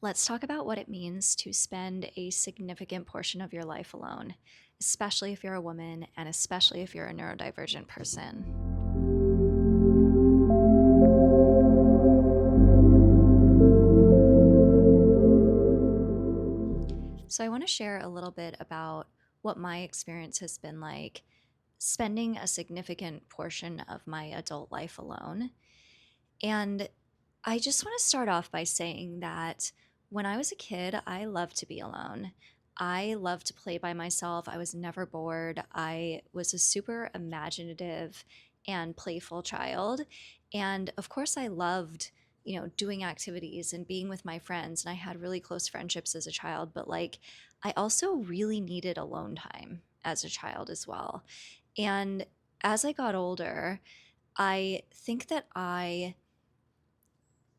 Let's talk about what it means to spend a significant portion of your life alone, especially if you're a woman and especially if you're a neurodivergent person. So, I want to share a little bit about what my experience has been like spending a significant portion of my adult life alone. And I just want to start off by saying that when I was a kid, I loved to be alone. I loved to play by myself. I was never bored. I was a super imaginative and playful child. And of course, I loved, doing activities and being with my friends. And I had really close friendships as a child. But like, I also really needed alone time as a child as well. And as I got older, I think that I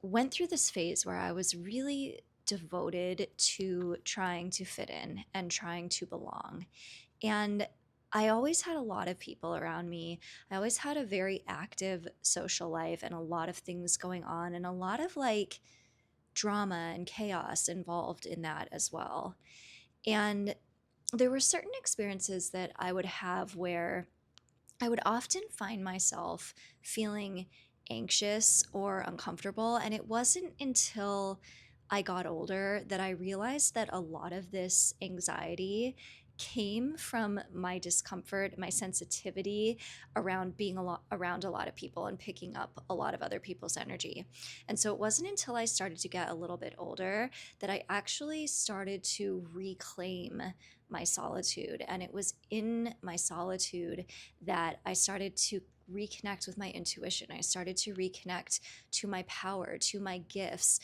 went through this phase where I was really devoted to trying to fit in and trying to belong. And I always had a lot of people around me. I always had a very active social life and a lot of things going on and a lot of like drama and chaos involved in that as well. And there were certain experiences that I would have where I would often find myself feeling anxious or uncomfortable. And it wasn't until I got older that I realized that a lot of this anxiety came from my discomfort, my sensitivity around being around a lot of people and picking up a lot of other people's energy. And so it wasn't until I started to get a little bit older that I actually started to reclaim my solitude. And it was in my solitude that I started to reconnect with my intuition. I started to reconnect to my power, to my gifts,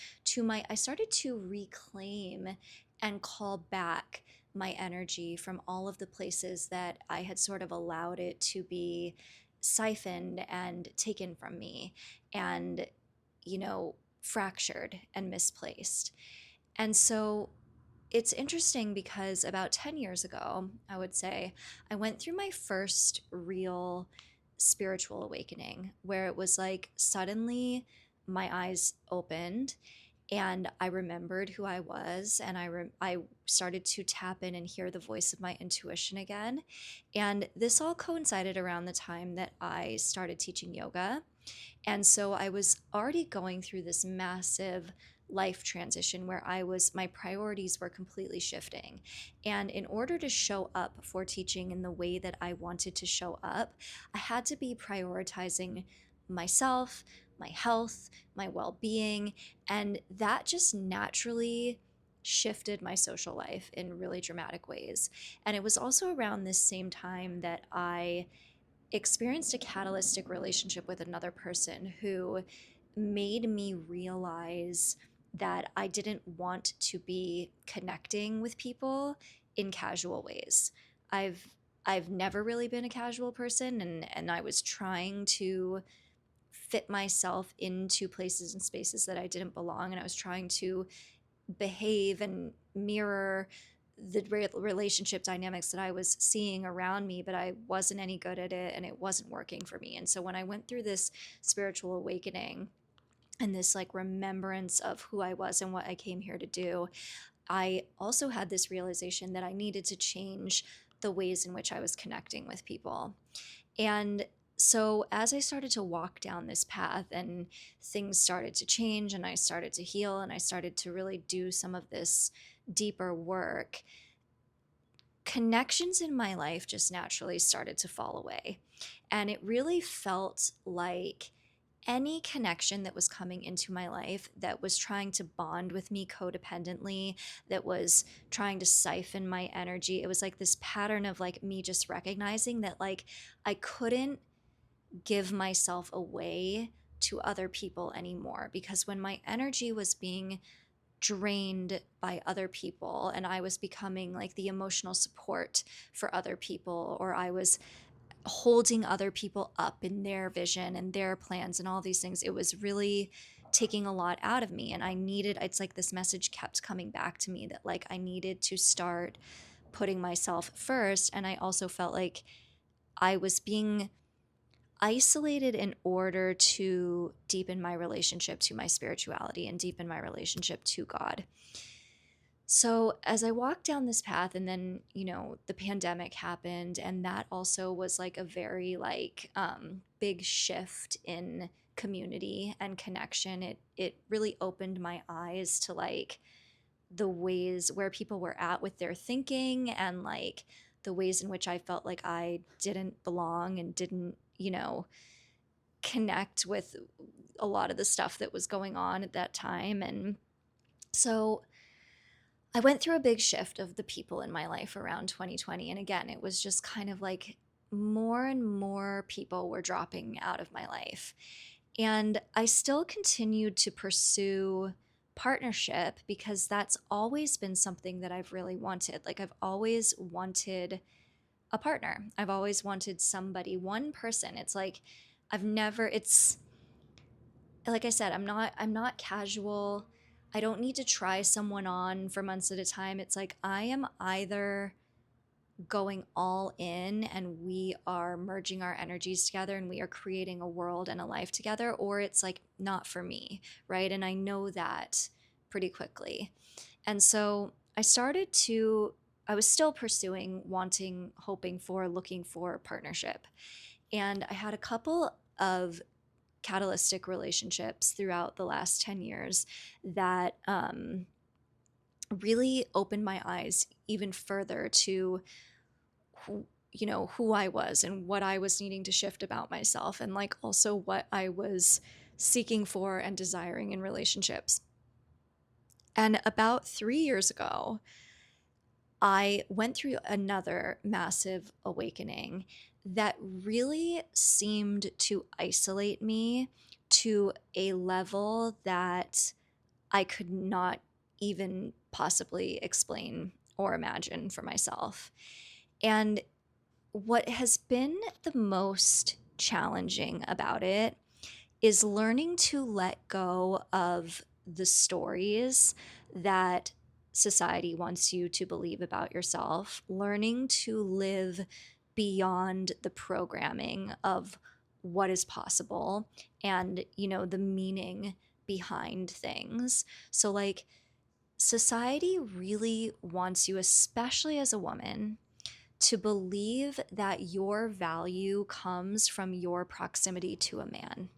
I started to reclaim and call back my energy from all of the places that I had sort of allowed it to be siphoned and taken from me and, fractured and misplaced. And so it's interesting because about 10 years ago, I would say, I went through my first real spiritual awakening where it was like suddenly my eyes opened and I remembered who I was and I started to tap in and hear the voice of my intuition again. And this all coincided around the time that I started teaching yoga. And so I was already going through this massive life transition where my priorities were completely shifting. And in order to show up for teaching in the way that I wanted to show up, I had to be prioritizing myself, my health, my well being. And that just naturally shifted my social life in really dramatic ways. And it was also around this same time that I experienced a catalytic relationship with another person who made me realize that I didn't want to be connecting with people in casual ways. I've I've never really been a casual person and I was trying to fit myself into places and spaces that I didn't belong and I was trying to behave and mirror the relationship dynamics that I was seeing around me, but I wasn't any good at it and it wasn't working for me. And so when I went through this spiritual awakening and this like remembrance of who I was and what I came here to do, I also had this realization that I needed to change the ways in which I was connecting with people. And so, as I started to walk down this path and things started to change, and I started to heal, and I started to really do some of this deeper work, connections in my life just naturally started to fall away. And it really felt like any connection that was coming into my life that was trying to bond with me codependently, that was trying to siphon my energy, it was like this pattern of like me just recognizing that like I couldn't give myself away to other people anymore because when my energy was being drained by other people and I was becoming like the emotional support for other people, or I was holding other people up in their vision and their plans and all these things, it was really taking a lot out of me. And it's like this message kept coming back to me that like I needed to start putting myself first. And I also felt like I was being isolated in order to deepen my relationship to my spirituality and deepen my relationship to God. So, as I walked down this path, and then, the pandemic happened, and that also was like a very big shift in community and connection. It really opened my eyes to like the ways where people were at with their thinking, and like the ways in which I felt like I didn't belong and didn't, connect with a lot of the stuff that was going on at that time. And so I went through a big shift of the people in my life around 2020. And again, it was just kind of like more and more people were dropping out of my life. And I still continued to pursue partnership because that's always been something that I've really wanted. Like, I've always wanted a partner. I've always wanted somebody, one person. It's like I've never it's like I said, I'm not casual. I don't need to try someone on for months at a time. It's like I am either going all in and we are merging our energies together and we are creating a world and a life together, or it's like not for me, right? And I know that pretty quickly. And so I was still pursuing, wanting, hoping for, looking for partnership. And I had a couple of catalytic relationships throughout the last 10 years that really opened my eyes even further to who I was and what I was needing to shift about myself, and like also what I was seeking for and desiring in relationships. And about 3 years ago, I went through another massive awakening that really seemed to isolate me to a level that I could not even possibly explain or imagine for myself. And what has been the most challenging about it is learning to let go of the stories that society wants you to believe about yourself, learning to live beyond the programming of what is possible and, the meaning behind things. So, like, society really wants you, especially as a woman, to believe that your value comes from your proximity to a man.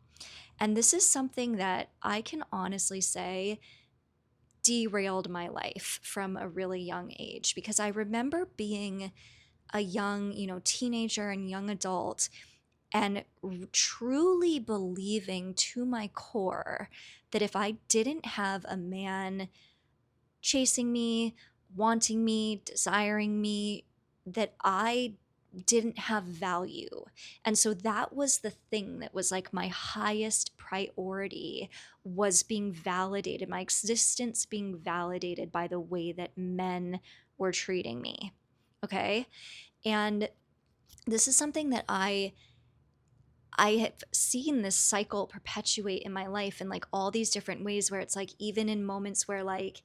And this is something that I can honestly say derailed my life from a really young age, because I remember being a young, teenager and young adult and truly believing to my core that if I didn't have a man chasing me, wanting me, desiring me, that I didn't have value. And so that was the thing that was like my highest priority, was being validated, my existence being validated by the way that men were treating me. Okay? And this is something that I have seen this cycle perpetuate in my life in like all these different ways, where it's like even in moments where like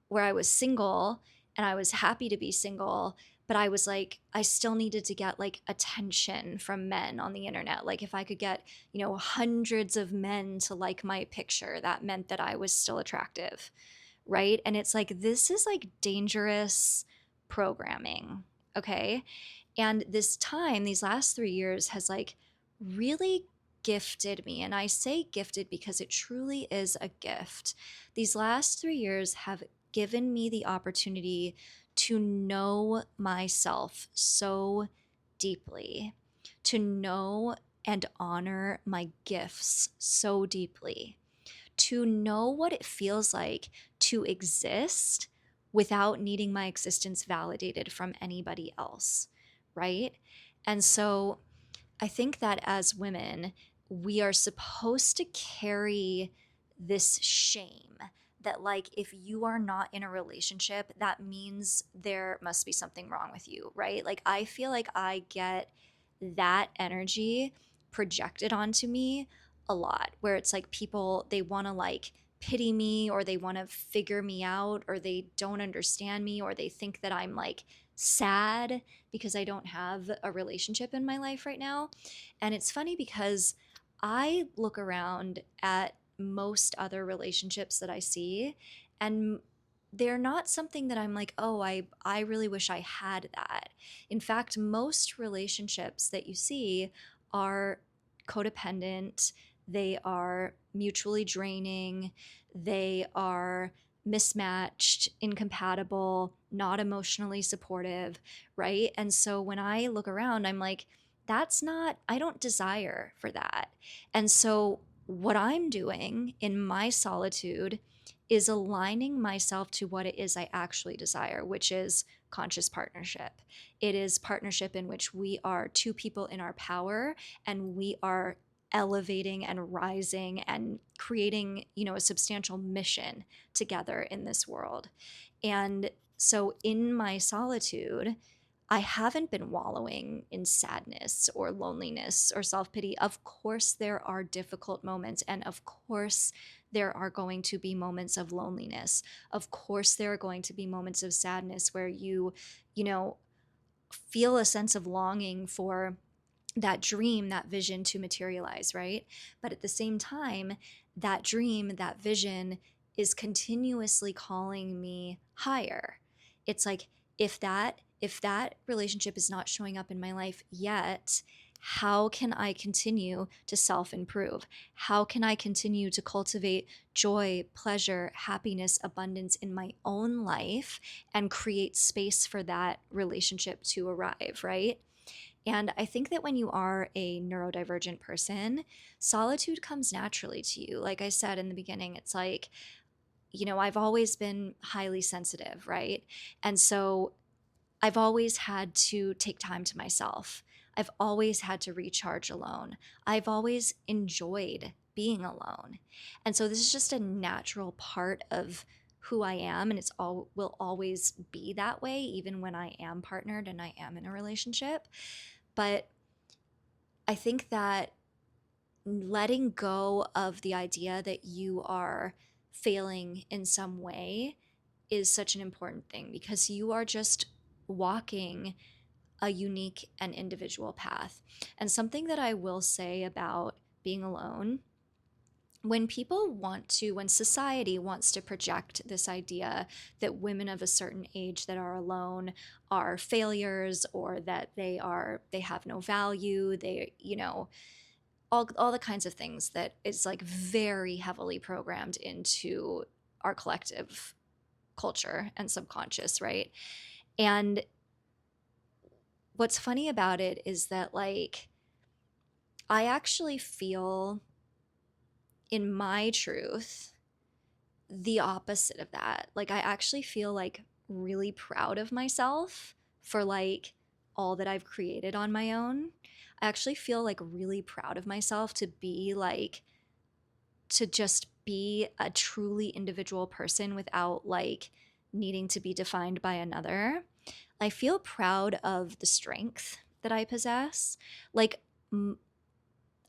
where I was single and I was happy to be single, but I was like, I still needed to get like attention from men on the internet. Like, if I could get, hundreds of men to like my picture, that meant that I was still attractive. Right. And it's like, this is like dangerous programming. Okay. And this time, these last 3 years, has like really gifted me. And I say gifted because it truly is a gift. These last 3 years have given me the opportunity to know myself so deeply, to know and honor my gifts so deeply, to know what it feels like to exist without needing my existence validated from anybody else, right? And so I think that as women, we are supposed to carry this shame that, like, if you are not in a relationship, that means there must be something wrong with you, right? Like, I feel like I get that energy projected onto me a lot, where it's like people, they want to like pity me, or they want to figure me out, or they don't understand me, or they think that I'm like sad because I don't have a relationship in my life right now. And it's funny because I look around at most other relationships that I see, and they're not something that I'm like, oh, I really wish I had that. In fact, most relationships that you see are codependent, they are mutually draining, they are mismatched, incompatible, not emotionally supportive, right? And so when I look around, I'm like, that's not, I don't desire for that. And so what I'm doing in my solitude is aligning myself to what it is I actually desire, which is conscious partnership. It is partnership in which we are two people in our power and we are elevating and rising and creating, a substantial mission together in this world. And so in my solitude, I haven't been wallowing in sadness or loneliness or self pity. Of course, there are difficult moments, and of course, there are going to be moments of loneliness. Of course, there are going to be moments of sadness where you know, feel a sense of longing for that dream, that vision to materialize, right? But at the same time, that dream, that vision is continuously calling me higher. It's like if that relationship is not showing up in my life yet, how can I continue to self-improve? How can I continue to cultivate joy, pleasure, happiness, abundance in my own life and create space for that relationship to arrive, right? And I think that when you are a neurodivergent person, solitude comes naturally to you. Like I said in the beginning, it's like, I've always been highly sensitive, right? And so I've always had to take time to myself. I've always had to recharge alone. I've always enjoyed being alone. And so this is just a natural part of who I am, and it's all will always be that way even when I am partnered and I am in a relationship. But I think that letting go of the idea that you are failing in some way is such an important thing because you are just walking a unique and individual path. And something that I will say about being alone, when society wants to project this idea that women of a certain age that are alone are failures or that they have no value, all the kinds of things that is like very heavily programmed into our collective culture and subconscious, right? And what's funny about it is that like I actually feel in my truth the opposite of that. Like I actually feel like really proud of myself for like all that I've created on my own. I actually feel like really proud of myself to just be a truly individual person without like needing to be defined by another. I feel proud of the strength that I possess. Like,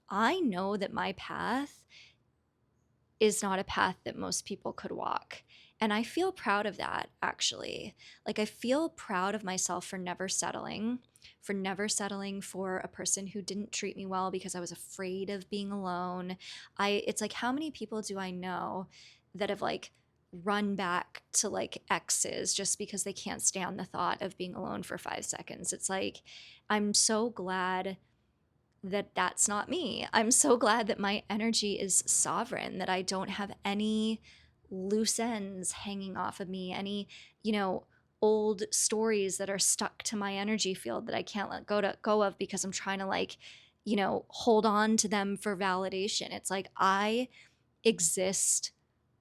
I know that my path is not a path that most people could walk. And I feel proud of that, actually. Like, I feel proud of myself for never settling for a person who didn't treat me well because I was afraid of being alone. It's like, how many people do I know that have like run back to like exes just because they can't stand the thought of being alone for 5 seconds? It's like, I'm so glad that that's not me. I'm so glad that my energy is sovereign, that I don't have any loose ends hanging off of me, any, you know, old stories that are stuck to my energy field that I can't let go of because I'm trying to like, hold on to them for validation. It's like I exist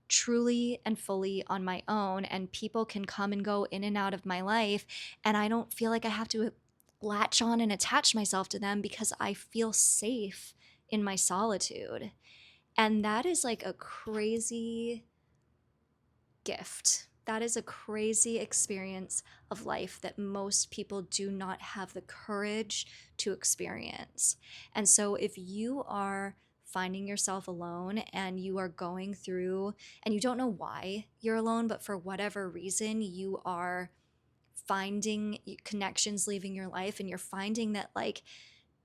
truly and fully on my own, and people can come and go in and out of my life, and I don't feel like I have to latch on and attach myself to them because I feel safe in my solitude. And that is like a crazy gift. That is a crazy experience of life that most people do not have the courage to experience. And so, if you are finding yourself alone and you are going through and you don't know why you're alone, but for whatever reason, you are finding connections leaving your life, and you're finding that like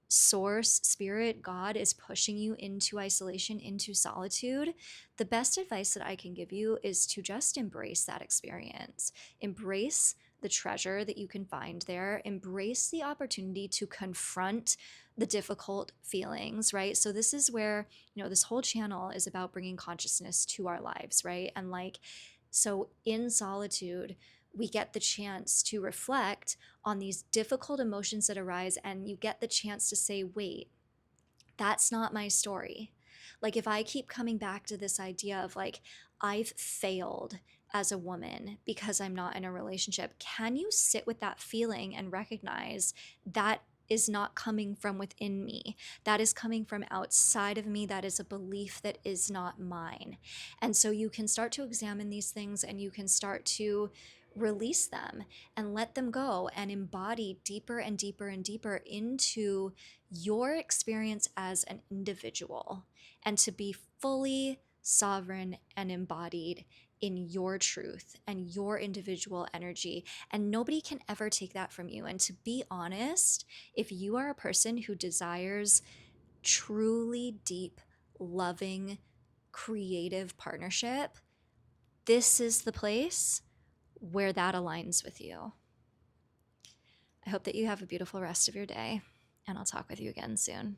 source, spirit, God is pushing you into isolation, into solitude, the best advice that I can give you is to just embrace that experience. Embrace the treasure that you can find there. Embrace the opportunity to confront the difficult feelings, right? So, this is where, this whole channel is about bringing consciousness to our lives, right? And like, so in solitude, we get the chance to reflect on these difficult emotions that arise, and you get the chance to say, wait, that's not my story. Like, if I keep coming back to this idea of like, I've failed as a woman because I'm not in a relationship, can you sit with that feeling and recognize that is not coming from within me? That is coming from outside of me. That is a belief that is not mine. And so you can start to examine these things, and you can start to release them and let them go and embody deeper and deeper and deeper into your experience as an individual, and to be fully sovereign and embodied in your truth and your individual energy. And nobody can ever take that from you. And to be honest, if you are a person who desires truly deep, loving, creative partnership, this is the place where that aligns with you. I hope that you have a beautiful rest of your day, and I'll talk with you again soon.